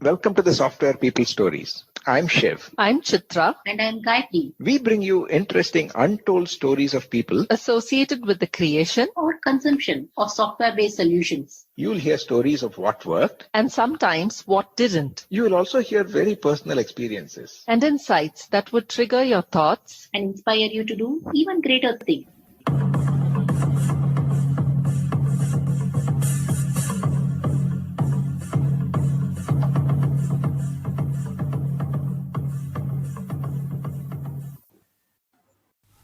Welcome to the Software People Stories. I'm Shiv. I'm Chitra. And I'm Gayatri. We bring you interesting, untold stories of people Associated with the creation or consumption of software-based solutions. You'll hear stories of what worked and sometimes what didn't. You will also hear very personal experiences and insights that would trigger your thoughts and inspire you to do even greater things.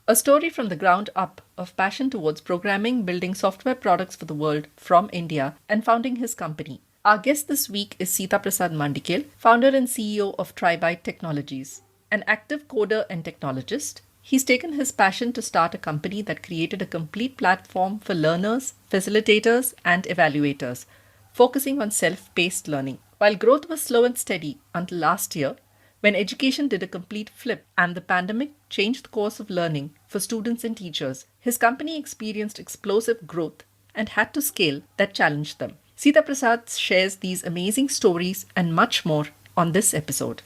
A story from the ground up of passion towards programming, building software products for the world from India, and founding his company. Our guest this week is Seethaprasad Mandikel, founder and CEO of Tribyte Technologies. An active coder and technologist, he's taken his passion to start a company that created a complete platform for learners, facilitators, and evaluators, focusing on self-paced learning. While growth was slow and steady until last year, when education did a complete flip and the pandemic changed the course of learning for students and teachers, his company experienced explosive growth and had to scale that challenged them. Seethaprasad shares these amazing stories and much more on this episode.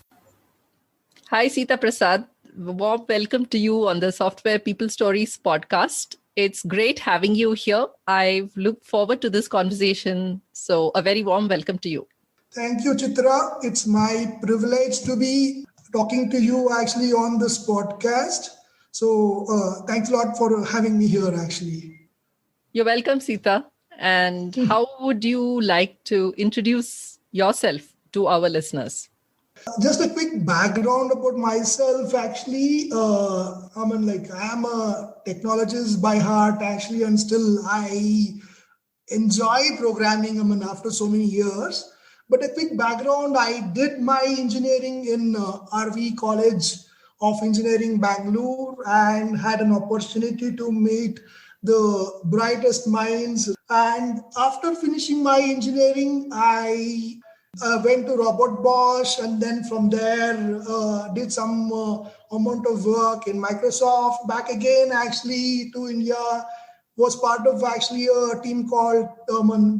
Hi, Seethaprasad. Warm welcome to you on the Software People Stories podcast. It's great having you here. I've looked forward to this conversation, so a very warm welcome to you. Thank you, Chitra. It's my privilege to be talking to you actually on this podcast. So thanks a lot for having me here actually. You're welcome, Seetha. And how would you like to introduce yourself to our listeners? Just a quick background about myself actually. I'm a technologist by heart actually, and still I enjoy programming after so many years. But a quick background, I did my engineering in RV College of Engineering, Bangalore, and had an opportunity to meet the brightest minds. And after finishing my engineering, I went to Robert Bosch, and then from there did some amount of work in Microsoft. Back again, actually, to India. Was part of actually a team called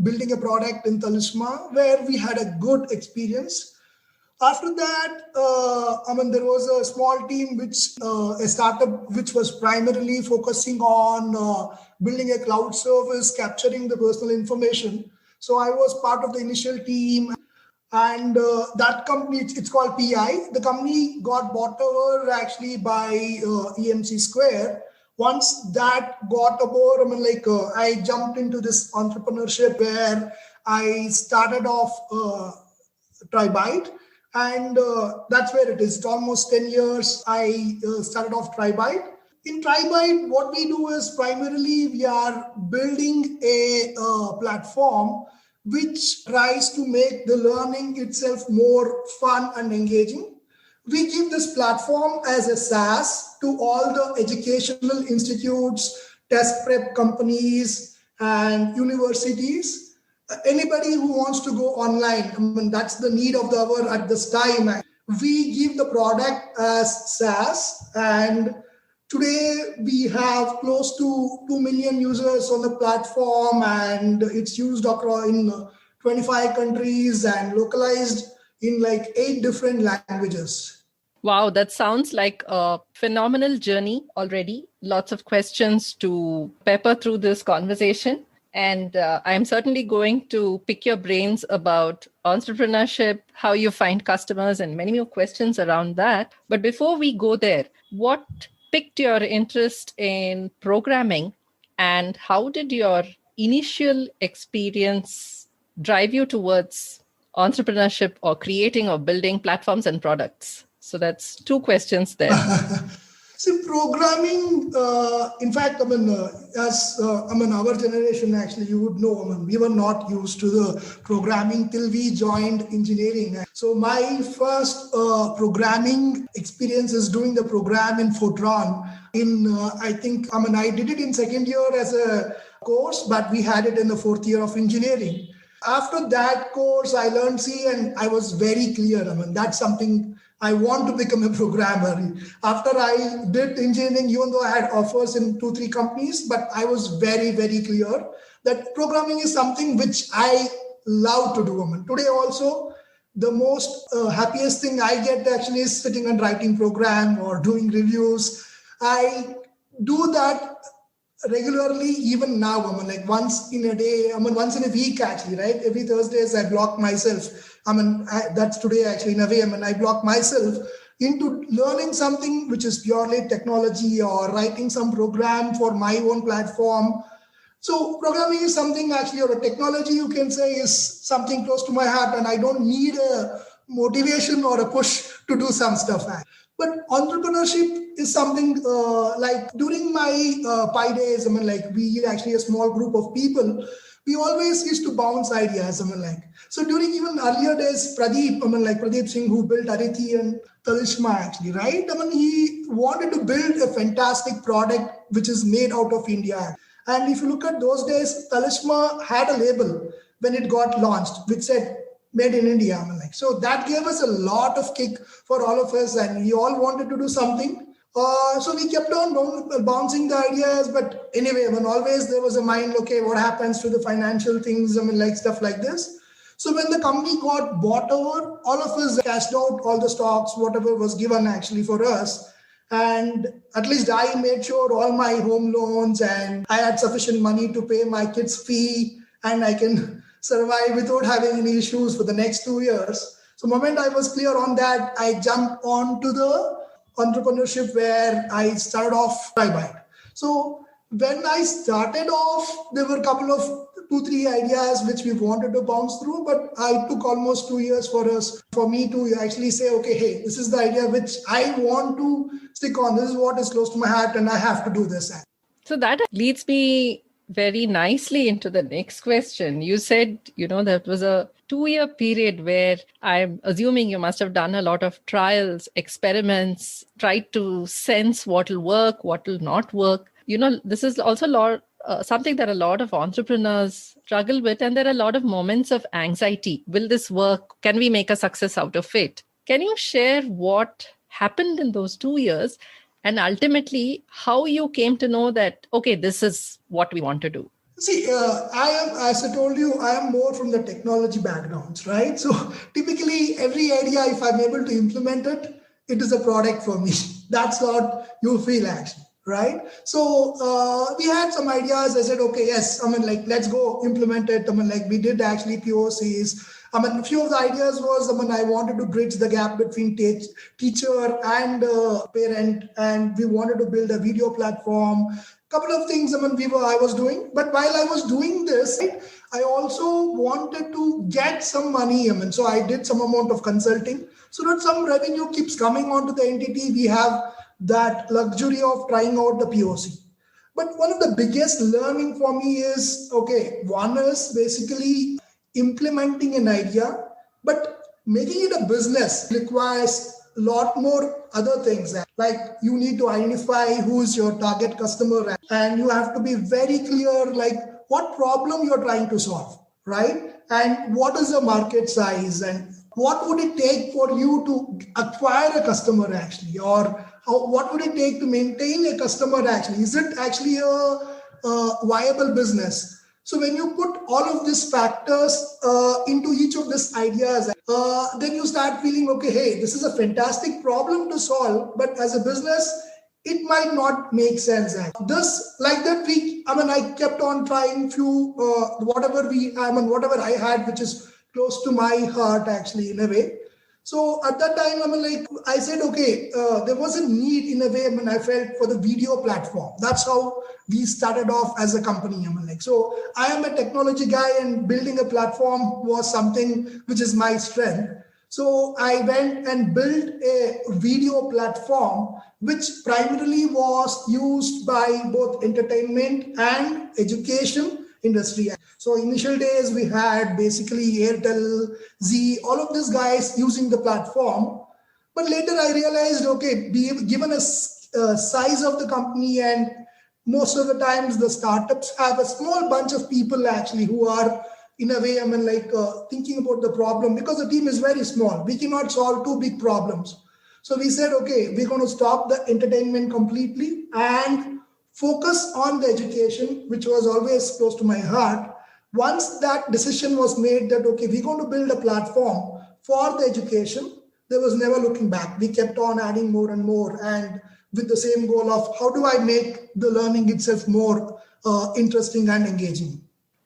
building a product in Talisma, where we had a good experience. After that, there was a small team, a startup which was primarily focusing on building a cloud service, capturing the personal information. So I was part of the initial team, and that company, it's called PI. The company got bought over actually by EMC Square. Once that got over, I jumped into this entrepreneurship where I started off Tribyte, and that's where it is. It's almost 10 years I started off Tribyte. In Tribyte, what we do is primarily we are building a platform which tries to make the learning itself more fun and engaging. We give this platform as a SaaS to all the educational institutes, test prep companies, and universities. Anybody who wants to go online, that's the need of the hour at this time. We give the product as SaaS, and today we have close to 2 million users on the platform, and it's used across in 25 countries and localized in 8 different languages. Wow, that sounds like a phenomenal journey already. Lots of questions to pepper through this conversation. And I'm certainly going to pick your brains about entrepreneurship, how you find customers, and many more questions around that. But before we go there, what piqued your interest in programming, and how did your initial experience drive you towards entrepreneurship or creating or building platforms and products? So that's 2 questions there. See, programming, in fact, our generation, actually, you would know, we were not used to the programming till we joined engineering. So my first programming experience is doing the program in Fortran. I did it in second year as a course, but we had it in the 4th year of engineering. After that course, I learned C, and I was very clear. That's something I want to become a programmer. After I did engineering, even though I had offers in 2-3 companies, but I was very, very clear that programming is something which I love to do. Today also, the most happiest thing I get actually is sitting and writing program or doing reviews. I do that regularly even now. Like once in a day, once in a week actually, right? Every Thursdays I block myself. That's today actually in a way. I block myself into learning something which is purely technology or writing some program for my own platform. So programming is something actually, or a technology you can say, is something close to my heart, and I don't need a motivation or a push to do some stuff. But entrepreneurship is something like during my Pi days, we actually a small group of people, we always used to bounce ideas. So during even earlier days, Pradeep Singh, who built Arithi and Talisma actually, right? He wanted to build a fantastic product which is made out of India. And if you look at those days, Talisma had a label when it got launched, which said made in India. So that gave us a lot of kick for all of us, and we all wanted to do something. So we kept on bouncing the ideas, but anyway, always there was a mind, okay, what happens to the financial things, stuff like this. So when the company got bought over, all of us cashed out all the stocks, whatever was given actually for us. And at least I made sure all my home loans and I had sufficient money to pay my kids' fee, and I can survive without having any issues for the next 2 years. So the moment I was clear on that, I jumped on to the entrepreneurship where I started off Tribyte. So when I started off, there were a couple of 2-3 ideas which we wanted to bounce through, but I took almost 2 years for me to actually say, okay, hey, this is the idea which I want to stick on. This is what is close to my heart, and I have to do this. So that leads me very nicely into the next question. You said, that was a 2-year period where I'm assuming you must have done a lot of trials, experiments, tried to sense what will work, what will not work. This is also something that a lot of entrepreneurs struggle with, and there are a lot of moments of anxiety. Will this work? Can we make a success out of it? Can you share what happened in those 2 years, and ultimately how you came to know that, okay, this is what we want to do? See, as I told you, I am more from the technology backgrounds, right? So typically every idea, if I'm able to implement it, it is a product for me. That's what you feel actually, right? So we had some ideas. I said, okay, yes, let's go implement it. We did actually POCs. A few of the ideas was, I wanted to bridge the gap between teacher and parent, and we wanted to build a video platform. Couple of things, I was doing. But while I was doing this, right, I also wanted to get some money. So I did some amount of consulting so that some revenue keeps coming onto the entity. We have that luxury of trying out the POC. But one of the biggest learning for me is, okay, one is basically implementing an idea, but making it a business requires a lot more other things. Like you need to identify who is your target customer, and you have to be very clear, like what problem you're trying to solve, right? And what is the market size, and what would it take for you to acquire a customer actually, or what would it take to maintain a customer actually? Is it actually a viable business? So when you put all of these factors into each of these ideas, then you start feeling, okay, hey, this is a fantastic problem to solve, but as a business, it might not make sense. I kept on trying few, whatever I had, which is close to my heart actually in a way. So at that time, I said, okay, there was a need in a way, I felt for the video platform. That's how we started off as a company. So I am a technology guy, and building a platform was something which is my strength. So I went and built a video platform, which primarily was used by both entertainment and education industry. So initial days we had basically Airtel, Z, all of these guys using the platform. But later I realized, okay, given a size of the company, and most of the times the startups have a small bunch of people actually who are in a way, thinking about the problem, because the team is very small. We cannot solve 2 big problems. So we said, okay, we're going to stop the entertainment completely and focus on the education, which was always close to my heart. Once that decision was made that, okay, we're going to build a platform for the education, there was never looking back. We kept on adding more and more, and with the same goal of how do I make the learning itself more interesting and engaging.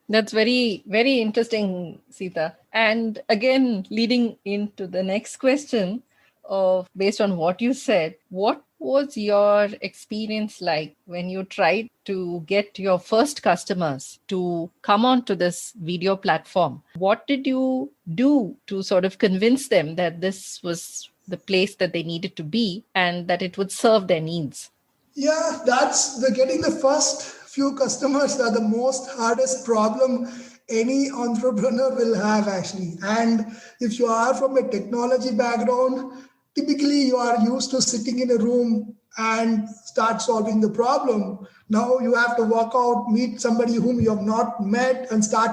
That's very, very interesting, Seetha. And again, leading into the next question of based on what you said, what was your experience like when you tried to get your first customers to come onto this video platform? What did you do to sort of convince them that this was the place that they needed to be and that it would serve their needs? Yeah, that's the getting the first few customers are the most hardest problem any entrepreneur will have actually. And if you are from a technology background, typically you are used to sitting in a room and start solving the problem. Now you have to walk out, meet somebody whom you have not met and start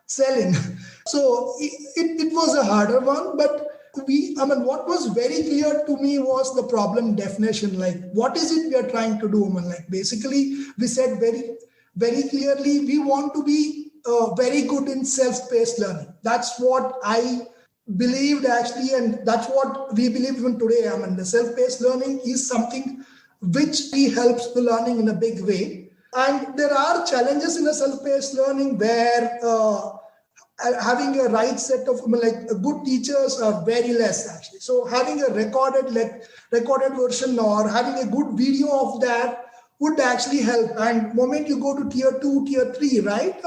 selling. So it was a harder one, but what was very clear to me was the problem definition. Like, what is it we are trying to do? Basically, we said very, very clearly, we want to be very good in self-paced learning. That's what I believed actually, and that's what we believe even today. The self-paced learning is something which helps the learning in a big way. And there are challenges in a self-paced learning where having a right set of good teachers are very less actually. So having a recorded version or having a good video of that would actually help. And moment you go to tier 2, tier 3, right?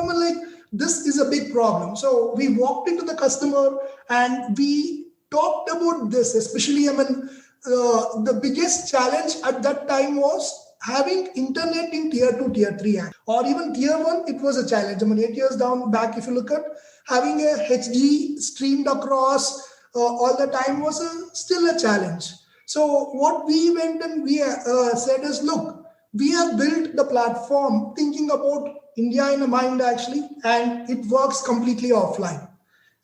This is a big problem. So we walked into the customer and we talked about this, especially the biggest challenge at that time was having internet in tier 2, tier 3, or even tier 1, it was a challenge. 8 years down back, if you look at having a HD streamed across all the time was still a challenge. So what we went and we said is, look, we have built the platform thinking about India in mind actually, and it works completely offline.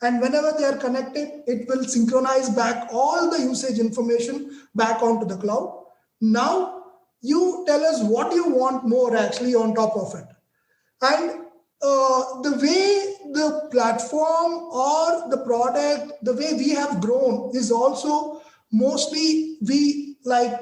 And whenever they are connected, it will synchronize back all the usage information back onto the cloud. Now, you tell us what you want more actually on top of it. And the way the platform or the product, the way we have grown is also mostly we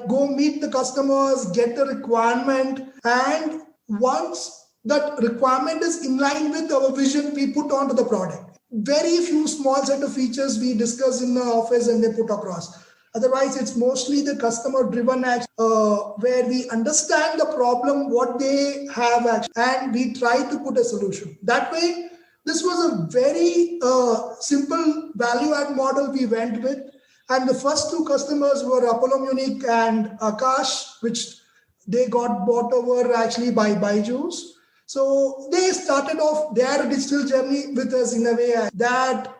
go meet the customers, get the requirement, and once that requirement is in line with our vision, we put onto the product. Very few small set of features we discuss in the office and they put across. Otherwise, it's mostly the customer-driven action where we understand the problem, what they have, and we try to put a solution. That way, this was a very simple value-add model we went with. And the first two customers were Apollo Munich and Akash, which they got bought over actually by Byju's. So they started off their digital journey with us in a way that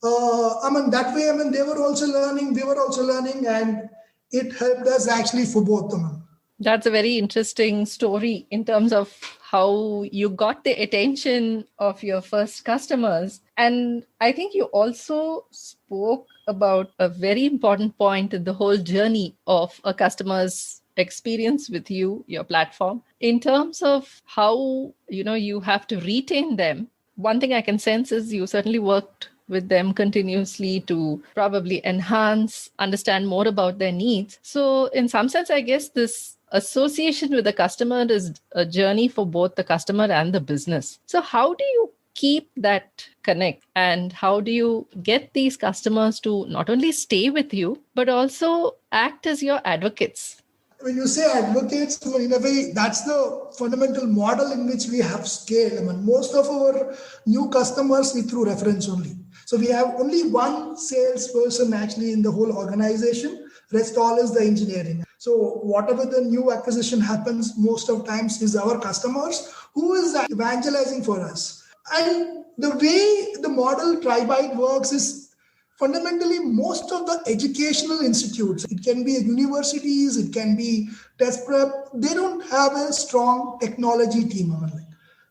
that way, they were also learning, we were also learning, and it helped us actually for both of them. That's a very interesting story in terms of how you got the attention of your first customers. And I think you also spoke about a very important point in the whole journey of a customer's experience with you, your platform, in terms of how, you have to retain them. One thing I can sense is you certainly worked with them continuously to probably enhance, understand more about their needs. So in some sense, I guess this association with the customer is a journey for both the customer and the business. So how do you keep that connect, and how do you get these customers to not only stay with you, but also act as your advocates? When you say advocates, in a way, that's the fundamental model in which we have scaled. Most of our new customers we through reference only. So we have only one salesperson actually in the whole organization. Rest all is the engineering. So whatever the new acquisition happens, most of times is our customers who is evangelizing for us. And the way the model Tribyte works is fundamentally most of the educational institutes, it can be universities, it can be test prep, they don't have a strong technology team.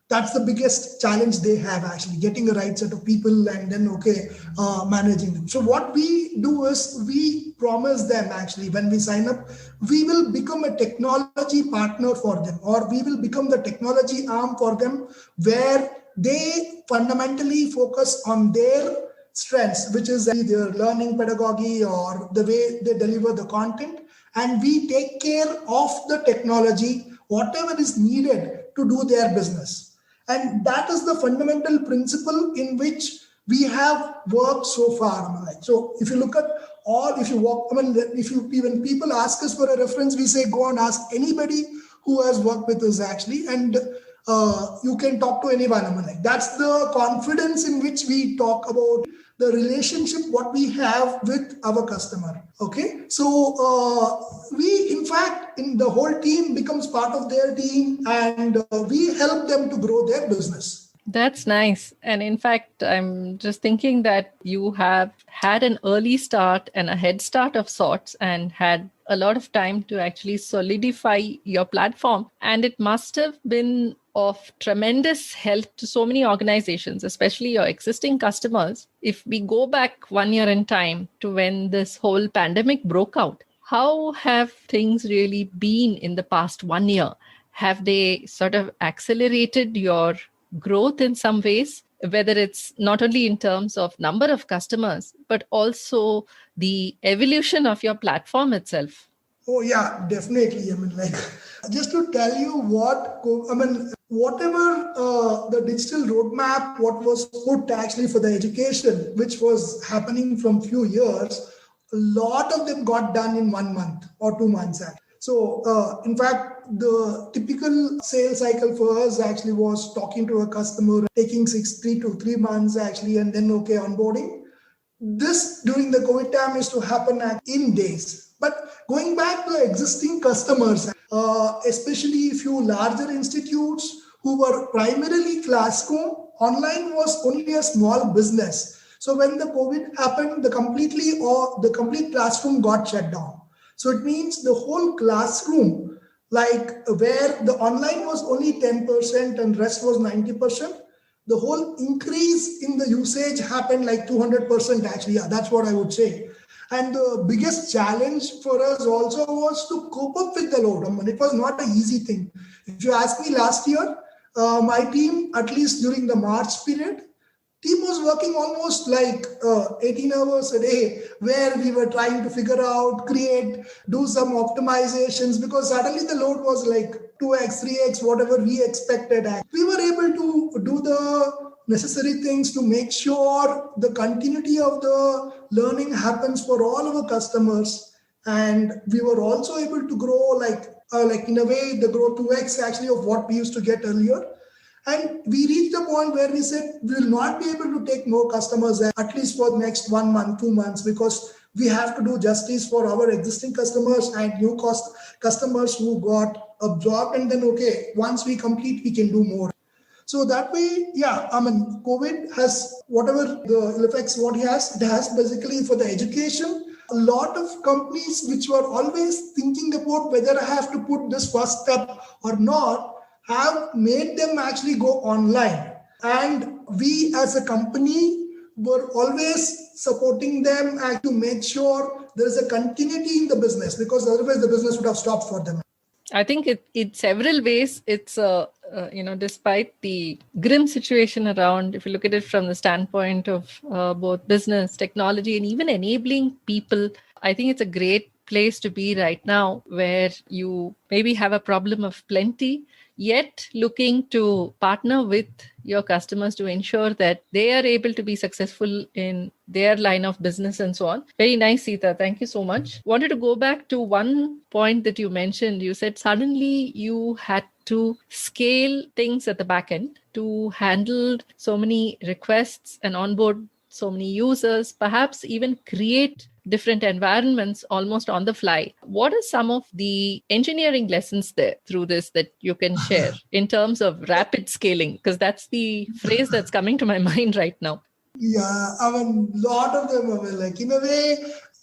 That's the biggest challenge they have actually, getting the right set of people and then managing them. So what we do is we promise them actually when we sign up, we will become a technology partner for them, or we will become the technology arm for them, where they fundamentally focus on their strengths, which is their learning pedagogy or the way they deliver the content. And we take care of the technology, whatever is needed to do their business. And that is the fundamental principle in which we have worked so far. So if you look at if you walk, when people ask us for a reference, we say, go and ask anybody who has worked with us actually. And you can talk to anyone. That's the confidence in which we talk about the relationship, what we have with our customer. Okay. So we, in fact, in the whole team becomes part of their team, and we help them to grow their business. That's nice. And in fact, I'm just thinking that you have had an early start and a head start of sorts and had a lot of time to actually solidify your platform. And it must have been of tremendous help to so many organizations, especially your existing customers. If we go back 1 year in time to when this whole pandemic broke out, how have things really been in the past 1 year? Have they sort of accelerated your growth in some ways, whether it's not only in terms of number of customers, but also the evolution of your platform itself? Oh yeah, definitely. Just to tell you whatever the digital roadmap, what was put actually for the education, which was happening from few years, a lot of them got done in 1 month or 2 months. So in fact, the typical sales cycle for us actually was talking to a customer, taking 3 to 3 months actually, and then onboarding. This during the COVID time is to happen in days. But going back to existing customers, especially few larger institutes who were primarily classroom, online was only a small business. So when the COVID happened, the complete classroom got shut down. So it means the whole classroom, where the online was only 10% and rest was 90%, the whole increase in the usage happened 200% actually. Yeah, that's what I would say. And the biggest challenge for us also was to cope up with the load. It was not an easy thing. If you ask me last year, my team, at least during the March period, team was working almost 18 hours a day, where we were trying to figure out, do some optimizations, because suddenly the load was 2x, 3x, whatever we expected. We were able to do the necessary things to make sure the continuity of the learning happens for all our customers. And we were also able to grow in a way, the growth 2x actually of what we used to get earlier. And we reached a point where we said we will not be able to take more customers, at least for the next 1 month, 2 months, because we have to do justice for our existing customers and new customers who got absorbed. And then, once we complete, we can do more. So that way, COVID has whatever the effects, it has basically for the education. A lot of companies which were always thinking about whether I have to put this first step or not, have made them actually go online. And we as a company were always supporting them and to make sure there is a continuity in the business, because otherwise the business would have stopped for them. I think in several ways, it's, despite the grim situation around, if you look at it from the standpoint of both business, technology, and even enabling people, I think it's a great place to be right now, where you maybe have a problem of plenty, yet looking to partner with your customers to ensure that they are able to be successful in their line of business and so on. Very nice, Seetha. Thank you so much. Wanted to go back to one point that you mentioned. You said suddenly you had to scale things at the back end to handle so many requests and onboard so many users, perhaps even create different environments almost on the fly. What are some of the engineering lessons there through this that you can share in terms of rapid scaling? Because that's the phrase that's coming to my mind right now. Yeah, lot of them are in a way.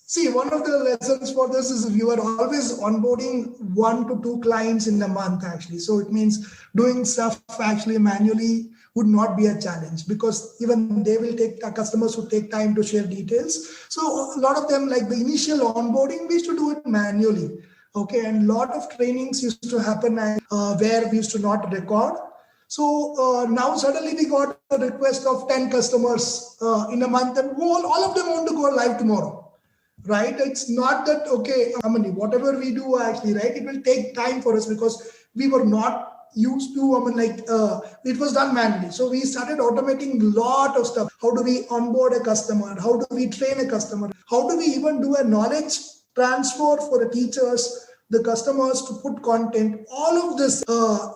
See, one of the lessons for this is you are always onboarding 1 to 2 clients in a month actually. So it means doing stuff actually manually would not be a challenge, because even they will take customers who take time to share details. So a lot of them, the initial onboarding, we used to do it manually. And a lot of trainings used to happen where we used to not record. So now suddenly we got a request of 10 customers in a month, and all of them want to go live tomorrow. Right? It's not that, okay, whatever we do actually, right, it will take time for us because we were not used to, it was done manually. So we started automating a lot of stuff. How do we onboard a customer? How do we train a customer? How do we even do a knowledge transfer for the teachers, the customers to put content? All of this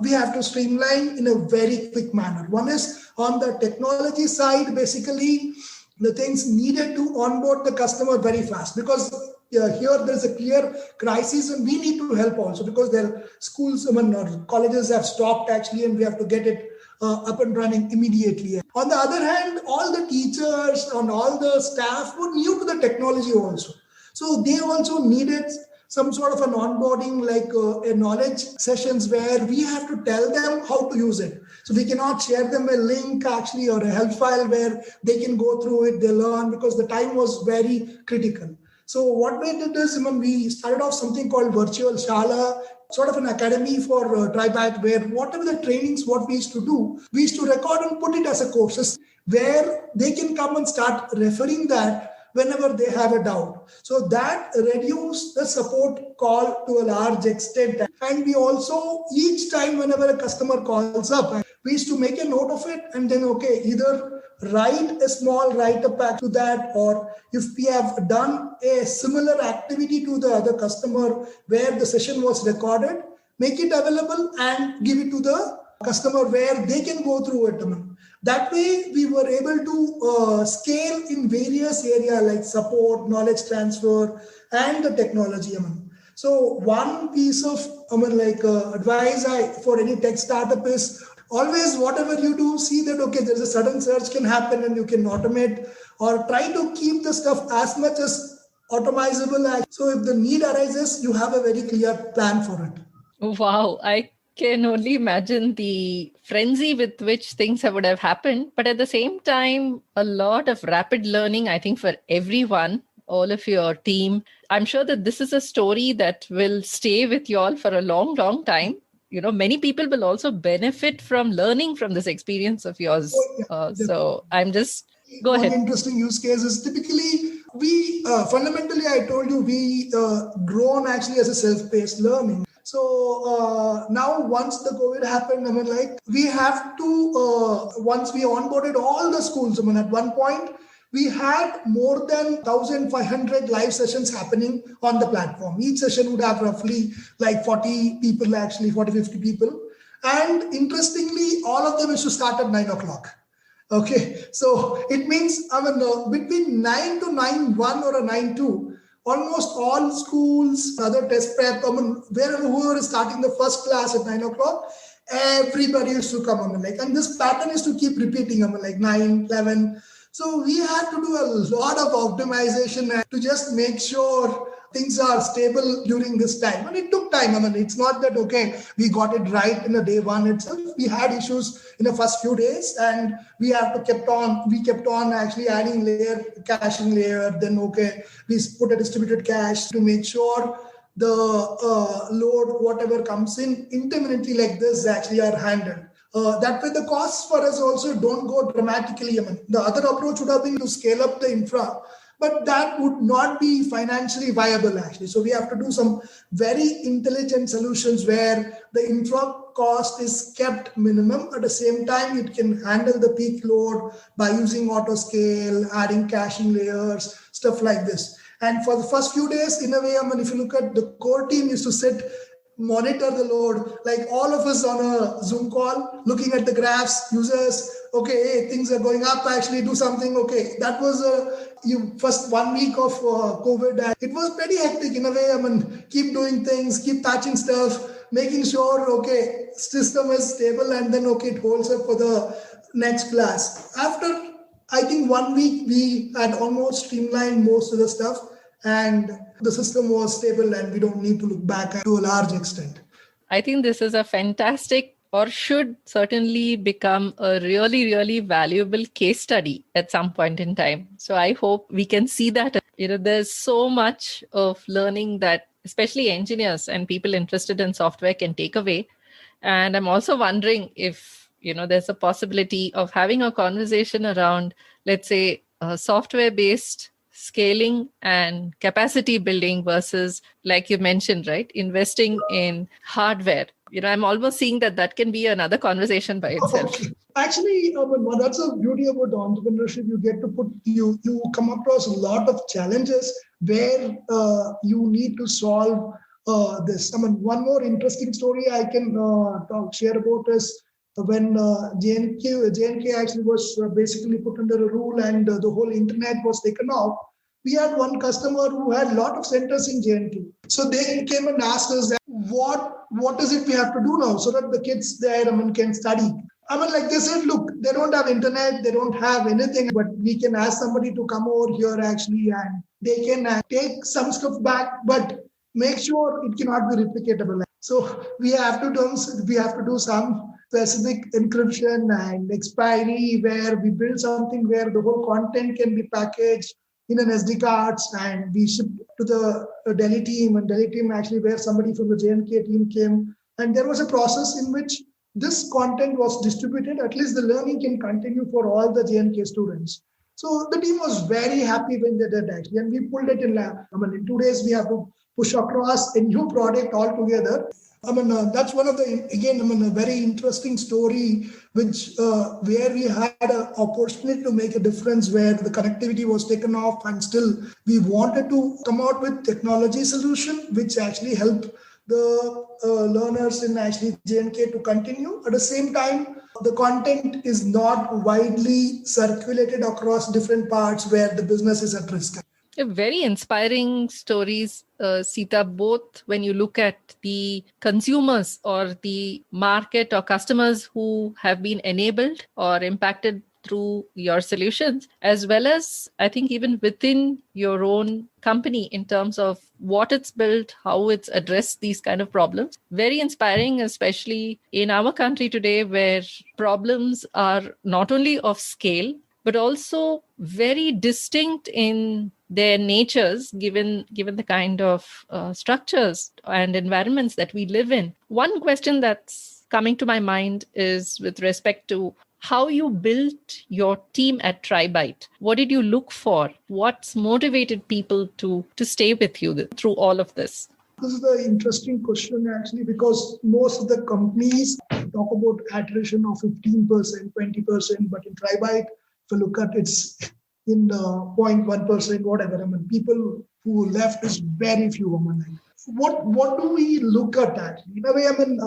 we have to streamline in a very quick manner. One is on the technology side, basically, the things needed to onboard the customer very fast, because here there's a clear crisis and we need to help also, because their schools or colleges have stopped actually, and we have to get it up and running immediately. On the other hand, all the teachers and all the staff were new to the technology also. So they also needed some sort of an onboarding, like a knowledge sessions where we have to tell them how to use it. So we cannot share them a link actually or a help file where they can go through it, they learn, because the time was very critical. So what we did is, we started off something called Virtual Shala, sort of an academy for Tribyte, where whatever the trainings, what we used to do, we used to record and put it as a courses where they can come and start referring that whenever they have a doubt. So that reduced the support call to a large extent. And we also, each time whenever a customer calls up, we used to make a note of it and then, either write a small write-up back to that, or if we have done a similar activity to the other customer where the session was recorded, make it available and give it to the customer where they can go through it. That way, we were able to scale in various areas like support, knowledge transfer, and the technology. So one piece of advice for any tech startup is always, whatever you do, see that, there's a sudden search can happen and you can automate, or try to keep the stuff as much as automizable. So if the need arises, you have a very clear plan for it. Wow, I can only imagine the frenzy with which things would have happened. But at the same time, a lot of rapid learning, I think, for everyone, all of your team. I'm sure that this is a story that will stay with you all for a long, long time. Many people will also benefit from learning from this experience of yours. So I'm just, go ahead. One interesting use case is typically we, fundamentally, I told you, we grown actually as a self-paced learning. So now once the COVID happened, we have to, once we onboarded all the schools, at one point, we had more than 1,500 live sessions happening on the platform. Each session would have roughly like 40 people, actually 40, 50 people. And interestingly, all of them used to start at 9 o'clock. Okay, so it means between 9 to 9:1 or a 9:2, almost all schools, other test prep, whoever is starting the first class at 9 o'clock, everybody used to come, and this pattern is to keep repeating, 9, 11. So we had to do a lot of optimization to just make sure things are stable during this time. And it took time. It's not that, we got it right in the day one itself. We had issues in the first few days, and we kept on actually adding caching layer. Then, we put a distributed cache to make sure the load, whatever comes in intermittently like this, actually are handled. That way, the costs for us also don't go dramatically. The other approach would have been to scale up the infra, but that would not be financially viable, actually. So we have to do some very intelligent solutions where the infra cost is kept minimum. At the same time, it can handle the peak load by using auto scale, adding caching layers, stuff like this. And for the first few days, in a way, if you look at the core team used to sit, monitor the load, like all of us on a Zoom call, looking at the graphs, users, hey, things are going up, actually do something. That was first 1 week of COVID. It was pretty hectic in a way. Keep doing things, keep patching stuff, making sure, system is stable, and then, it holds up for the next class. After, I think 1 week, we had almost streamlined most of the stuff, and the system was stable, and we don't need to look back to a large extent. I think this is a fantastic, or should certainly become a really, really valuable case study at some point in time. So I hope we can see that. There's so much of learning that especially engineers and people interested in software can take away. And I'm also wondering if there's a possibility of having a conversation around, let's say, software-based scaling and capacity building versus, like you mentioned, right, investing in hardware. I'm almost seeing that can be another conversation by itself. Okay. Actually, that's a beauty about entrepreneurship. You get to you come across a lot of challenges where you need to solve this. One more interesting story I can share about is when JNK actually was basically put under a rule and the whole internet was taken off. We had one customer who had a lot of centers in JNK. So they came and asked us that what is it we have to do now so that the kids there can study. They said, look, they don't have internet, they don't have anything, but we can ask somebody to come over here actually and they can take some stuff back, but make sure it cannot be replicatable. So we have to do some specific encryption and expiry where we build something where the whole content can be packaged in an SD cards and we ship to the Delhi team, and Delhi team actually where somebody from the JNK team came, and there was a process in which this content was distributed. At least the learning can continue for all the JNK students. So the team was very happy when they did actually, and we pulled it in lab. In 2 days we have to push across a new product altogether. That's one of the, again, a very interesting story, which where we had an opportunity to make a difference, where the connectivity was taken off and still we wanted to come out with technology solution, which actually helped the learners in actually JNK to continue. At the same time, the content is not widely circulated across different parts where the business is at risk. Very inspiring stories, Seetha, both when you look at the consumers or the market or customers who have been enabled or impacted through your solutions, as well as I think even within your own company in terms of what it's built, how it's addressed these kind of problems. Very inspiring, especially in our country today, where problems are not only of scale, but also very distinct in their natures, given the kind of structures and environments that we live in. One question that's coming to my mind is with respect to how you built your team at Tribyte. What did you look for? What's motivated people to stay with you through all of this? This is an interesting question actually, because most of the companies talk about attrition of 15%, 20%, but in Tribyte, if you look at it's in 0.1%, whatever. People who left is very few. What do we look at actually? In a way,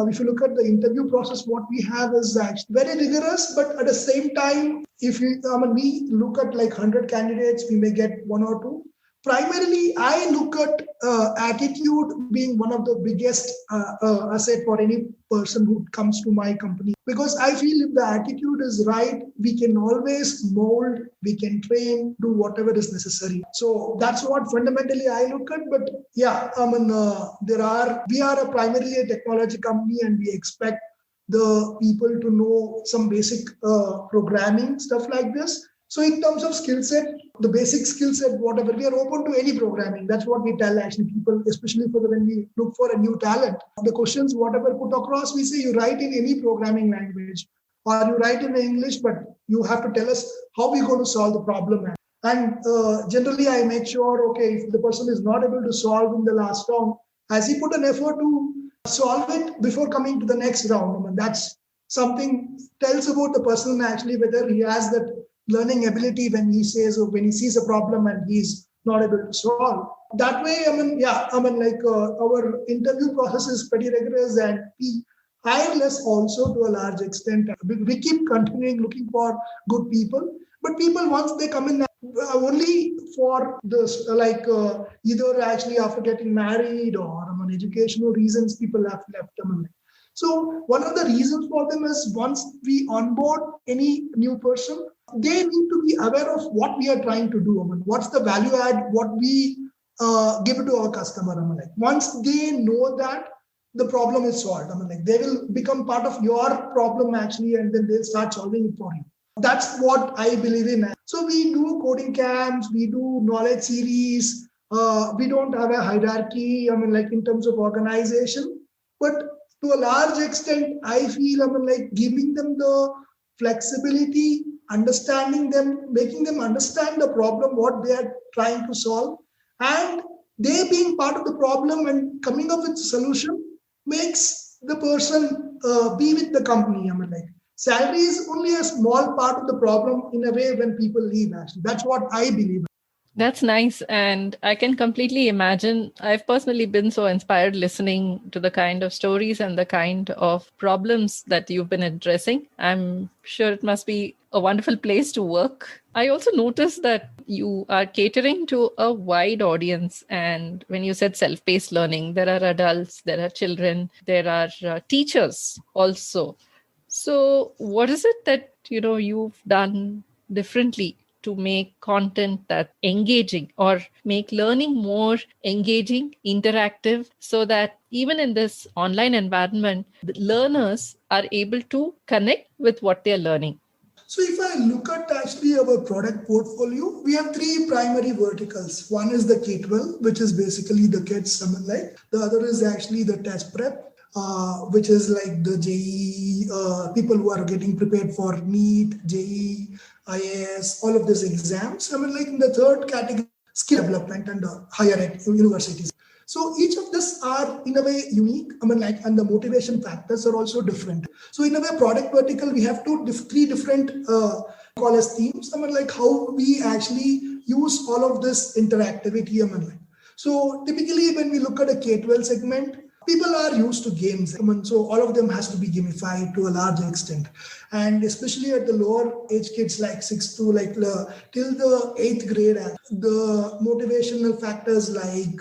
if you look at the interview process, what we have is actually very rigorous, but at the same time, if we look at like 100 candidates, we may get one or two. Primarily, I look at attitude being one of the biggest asset for any person who comes to my company. Because I feel if the attitude is right, we can always mold, we can train, do whatever is necessary. So that's what fundamentally I look at. But yeah, we are primarily a technology company and we expect the people to know some basic programming, stuff like this. So in terms of skill set, the basic skill set, whatever, we are open to any programming. That's what we tell actually people, especially when we look for a new talent. The questions, whatever put across, we say you write in any programming language or you write in English, but you have to tell us how we're going to solve the problem. And generally, I make sure, okay, if the person is not able to solve in the last round, has he put an effort to solve it before coming to the next round? That's something tells about the person actually, whether he has that learning ability when he says or when he sees a problem and he's not able to solve. That way, our interview process is pretty rigorous and we hire less also to a large extent. We keep continuing looking for good people, but people once they come in only for this, either actually after getting married or educational reasons, people have left them. So one of the reasons for them is once we onboard any new person, they need to be aware of what we are trying to do. What's the value add, what we give to our customer. Once they know that, the problem is solved. They will become part of your problem actually, and then they'll start solving it for you. That's what I believe in. So we do coding camps, we do knowledge series. We don't have a hierarchy, in terms of organization. But To a large extent, I feel like giving them the flexibility, understanding them, making them understand the problem, what they are trying to solve, and they being part of the problem and coming up with a solution makes the person be with the company. Like salary is only a small part of the problem in a way when people leave. Actually, that's what I believe. That's nice. And I can completely imagine. I've personally been so inspired listening to the kind of stories and the kind of problems that you've been addressing. I'm sure it must be a wonderful place to work. I also noticed that you are catering to a wide audience. And when you said self-paced learning, there are adults, there are children, there are teachers also. So what is it that, you've done differently to make content that engaging or make learning more engaging, interactive, so that even in this online environment, the learners are able to connect with what they're learning? So if I look at actually our product portfolio, we have three primary verticals. One is the K-12, which is basically the kids summer life. The other is actually the test prep, which is like the JEE, people who are getting prepared for NEET, JEE, IAS, all of these exams. Like in the third category, skill development and higher ed universities. So each of this are in a way unique. And the motivation factors are also different. So in a way, product vertical, we have three different call as themes. Like how we actually use all of this interactivity. So typically when we look at a K-12 segment, people are used to games. So all of them has to be gamified to a large extent. And especially at the lower age kids like 6 to till the 8th grade, the motivational factors like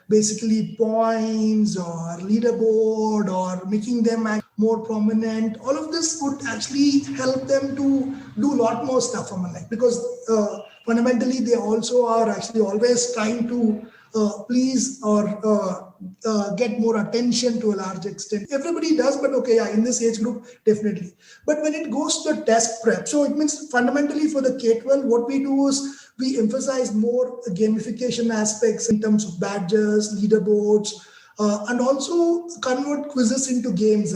basically points or leaderboard or making them more prominent, all of this would actually help them to do a lot more stuff. Because fundamentally they also are actually always trying to please or get more attention to a large extent. Everybody does, but okay, in this age group, definitely. But when it goes to test prep, so it means fundamentally for the K-12, what we do is we emphasize more gamification aspects in terms of badges, leaderboards, and also convert quizzes into games.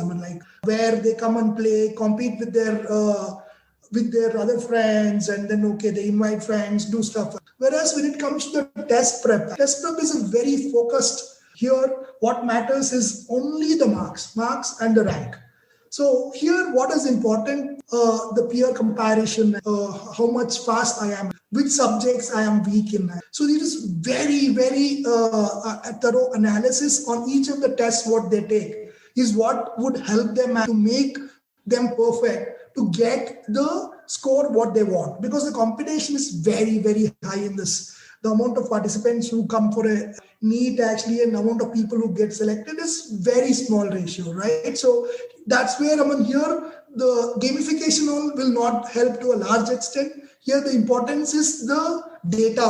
Where they come and play, compete with their other friends, and then they invite friends, do stuff. Whereas when it comes to the test prep is very focused. Here, what matters is only the marks and the rank. So here, what is important? The peer comparison, how much fast I am, which subjects I am weak in. So there is very, very thorough analysis on each of the tests. What they take is what would help them to make them perfect to get the score what they want, because the competition is very, very high in this. The amount of participants who come for a NEET actually and the amount of people who get selected is very small ratio, right? So that's where here the gamification will not help to a large extent. Here the importance is the data.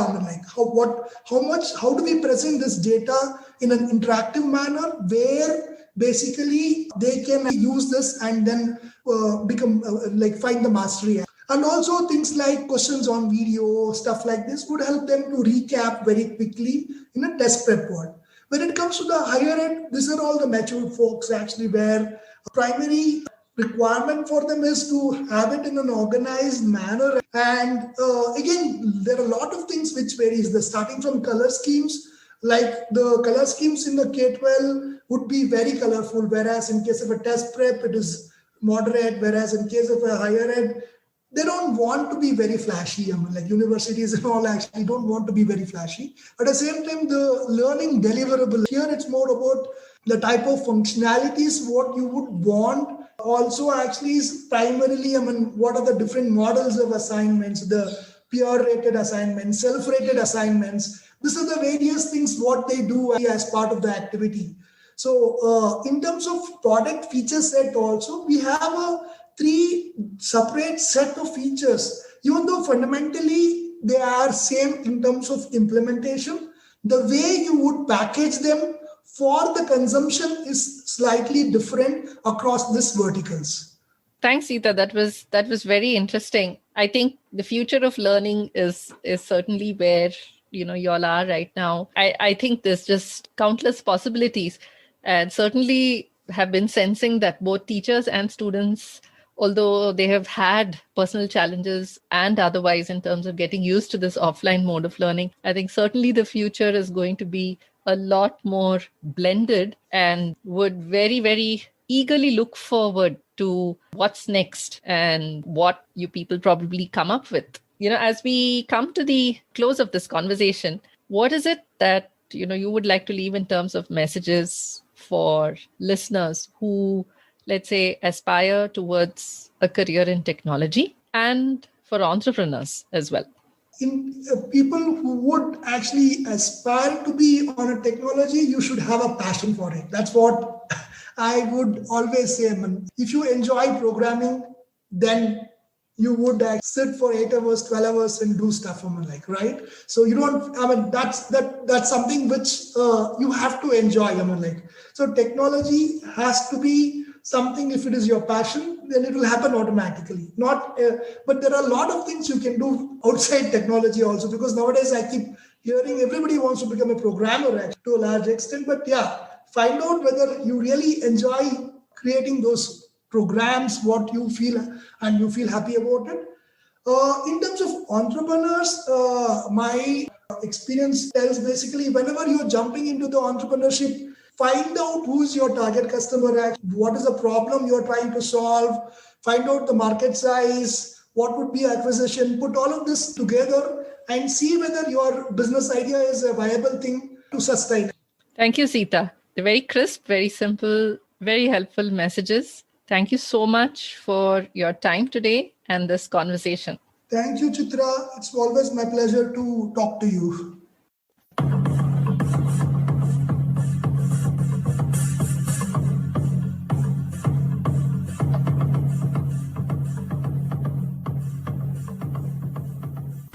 How do we present this data in an interactive manner where basically they can use this and then become find the mastery. And also things like questions on video, stuff like this would help them to recap very quickly in a test prep world. When it comes to the higher ed, these are all the mature folks actually, where a primary requirement for them is to have it in an organized manner. And again, there are a lot of things which varies. Starting from color schemes, like the color schemes in the K-12 would be very colorful, whereas in case of a test prep, it is moderate, whereas in case of a higher ed, they don't want to be very flashy. Universities and all actually don't want to be very flashy. At the same time, the learning deliverable, here it's more about the type of functionalities, what you would want. Also actually is primarily, what are the different models of assignments, the peer-rated assignments, self-rated assignments. These are the various things what they do as part of the activity. So in terms of product feature set also, we have a 3 separate set of features. Even though fundamentally they are same in terms of implementation, the way you would package them for the consumption is slightly different across these verticals. Thanks, Seetha. That was very interesting. I think the future of learning is certainly where y'all are right now. I think there's just countless possibilities, and certainly have been sensing that both teachers and students, although they have had personal challenges and otherwise in terms of getting used to this offline mode of learning, I think certainly the future is going to be a lot more blended and would very, very eagerly look forward to what's next and what you people probably come up with. As we come to the close of this conversation, what is it that you would like to leave in terms of messages for listeners who, let's say, aspire towards a career in technology, and for entrepreneurs as well? In people who would actually aspire to be on a technology, you should have a passion for it. That's what I would always say. If you enjoy programming, then you would sit for 8 hours, 12 hours and do stuff, right? So you don't, that's something which you have to enjoy, So technology has to be something, if it is your passion, then it will happen automatically. But there are a lot of things you can do outside technology also, because nowadays I keep hearing everybody wants to become a programmer to a large extent. But yeah, find out whether you really enjoy creating those programs, what you feel, and you feel happy about it. In terms of entrepreneurs, my experience tells basically whenever you're jumping into the entrepreneurship, find out who's your target customer, what is the problem you're trying to solve, find out the market size, what would be acquisition, put all of this together and see whether your business idea is a viable thing to sustain. Thank you, Seetha. They're very crisp, very simple, very helpful messages. Thank you so much for your time today and this conversation. Thank you, Chitra. It's always my pleasure to talk to you.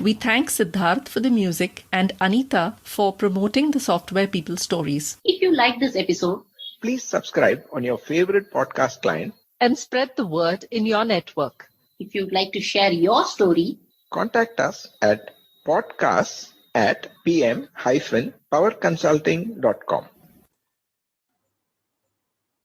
We thank Siddharth for the music and Anita for promoting the Software People stories. If you like this episode, Please subscribe on your favorite podcast client. And spread the word in your network. if you'd like to share your story, Contact us at podcasts@pm-powerconsulting.com.